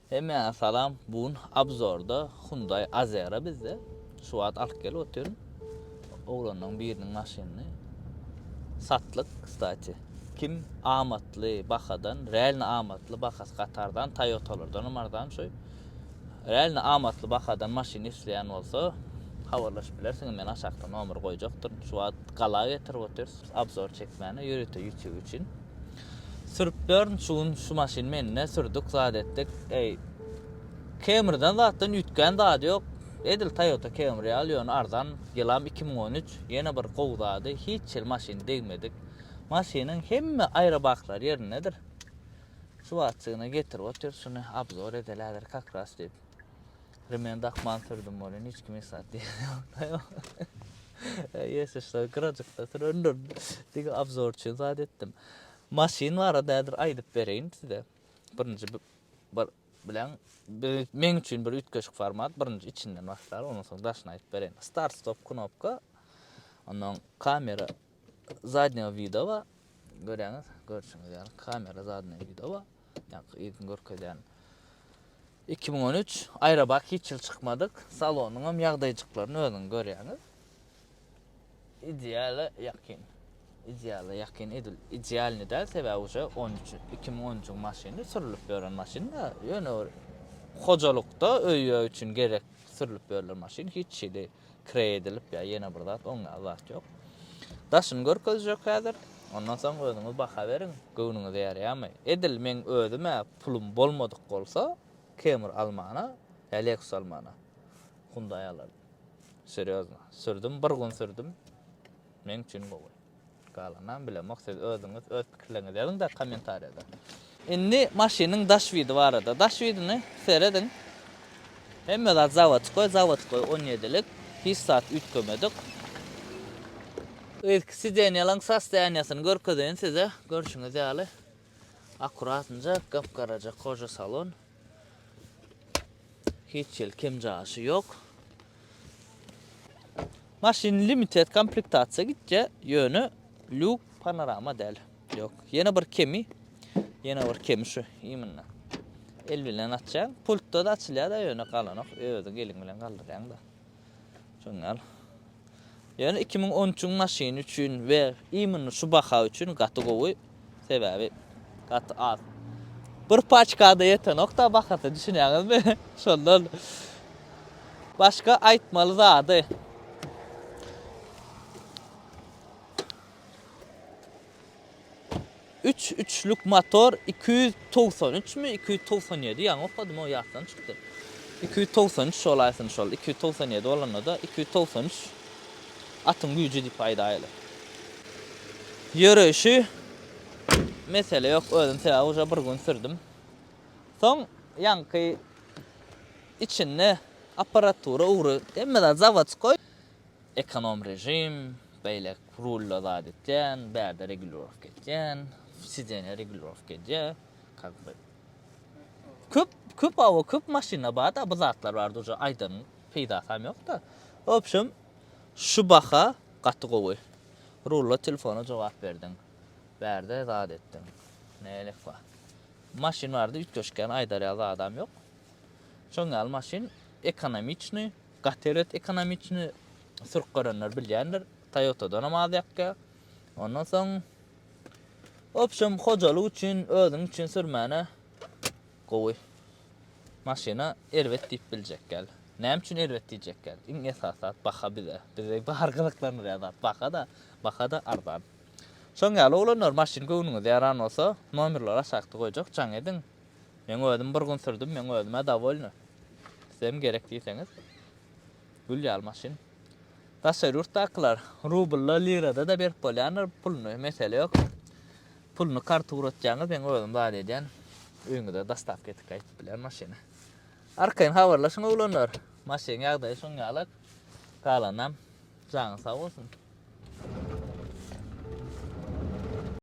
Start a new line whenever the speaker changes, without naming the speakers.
Hemen salam, bugün Abzor'da Hyundai Azera bizde. Şu an alıp gelip oturuyorum. Oğlanın birinin maşinini satlık stati. Kim amatlı bakadan, realni amatlı bakas Katar'dan, Toyota'lardan, umardan şoy. Realni amatlı bakadan maşini isleyen olsa havarlaş bilersin, men aşağıdan nomor koyacaktır. Şu an kala getirip oturuyoruz. Abzor çekmeni yürütü YouTube için. Sürüplerin şu maşin menine sürdük, zadettik. Camry'dan zaten yutkan da yok. Edil Toyota Camry alıyorsun ardan yılam 2013 yeni bir kovdadı. Hiç yıl maşin değmedik. Maşinin hemme ayrı baklar yerindedir. Şu açığını getir otur şunu abzor edelerdir kakras deyip. Rimen dakman sürdüm onu hiç kimi sat diye. Yes işte kıracıkta süründür. Diye abzor için zat ettim. Maşin var da aydıp vereyim size. Birinci bir bilen men üçün bir ütköşük format birinci içinden başlar ondan sonra daşına ayıp bereyim. Start stop knopka ondan kamera заднего вида var. Görüyorsunuz, görürsünüz yani kamera заднего вида var. Yani ilkin görkeden 2013 ayrı bak hiç yıl çıkmadık. Salonun yağdayıcıklarını özün görüyorsunuz. İdeal yakın. İdeal yakın edil. İdeal ne der? Sebebi uje 2013 maşini sürülüp gören maşini da yani hocalıkta öyle için gerek sürülüp verilen maşin hiç şeyde kreye edilip ya yine burada ona Allah yok. Daşın görköz yok hazır. Ondan sonra özünüz baka verin. Göğünüňiz ýarýarmy? Edil men özüme pulum bolmadyk bolsa, Camry almana, Lexus almana. Hyundai alardım. Seriozna. Sürdüm, bir gün sürdüm. Men üçin gowy. Galanan bile maksat özüňiz öz pikirleriňizi ýazyň da kommentariýada. Indi maşynyň daş widi bar da. Daş widini seredin. Hemme da zavatkoy 17'lik. Hiç saat ütkömedik. Sideniyalan sastayaniyasını görködeyin size. Görüşünüz ýaly. Akuratınca gapgaraja koja salon. Hiç yıl kemjaşy yok. Maşin limited komplektasiya gitje yönü Luke panorama del. Yok. Yine bir kemi. Yine bir kemi şu. İminle. El bilen atacağım. Pultda da açılıyor da yönü kalanok. Özü gelin bilen kaldıryan da. Şunlar. Yani 2013 maşin üçün ve imin şu baka üçün katı gowy sebebi katı az. Bir paçkada yeten nokta bakatı düşünýäňizmi? Şondan başka aýtmaly zady. Üçlük motor 293 mi 297 ýa okudum o ýazdan çykdy. 293 şolaýsyn şol 297 bolanda da 293 atın gücü dip aýdaýly. Yürüyüşü mesele yok özüm sebäbi uja bir gün sürdüm. Soň ýanky içinde aparatura uğru emmeden zavatskoy ekonom rejim beýle rulla zat etken bärde regulorovka etken sidene regulorovka etken köp maşina bar da bu zatlar bardy uja aýdan peýda sam ýok da. Opşum şu baka gaty gowy. Rulla telefona jogap berdim. Bärde zat etdim. Nälik bar. Maşin bardy ütköşken aýdarýaly adam ýok. Şoňal maşin ekonomiçni, gateret ekonomiçni sürüp görenler bilýändir. Toyota'dan alýakka. Ondan soň opşum hojalyk üçin, özüň üçin sürmäne gowy. Maşina erwet diýip biljekkel. Näme üçin erwet diýjekkel? Iň esasat baka bize. Bize bargylyklarny ýazat. Baka da ardan. Şoňal olanlar maşin göwnüňiz ýaran bolsa, nomerler aşagda goýjak. Jaň ediň. Men özüm bir gün sürdüm, men özüme dawolny. Sem gerek diýseňiz. Gülýär maşin. Taşary urtaklar rublla lirada da berip bolýar, pulny mesele ýok. Pulny karta uratjaňyz men özüm zat edýän. Öňüňizde dastavka etip gaýtyp biler maşina. Arkaýyn habarlaşyň oğlanlar. Maşin ýagdaýy şoňalyk. Galanam. Jaňy sag bolsun.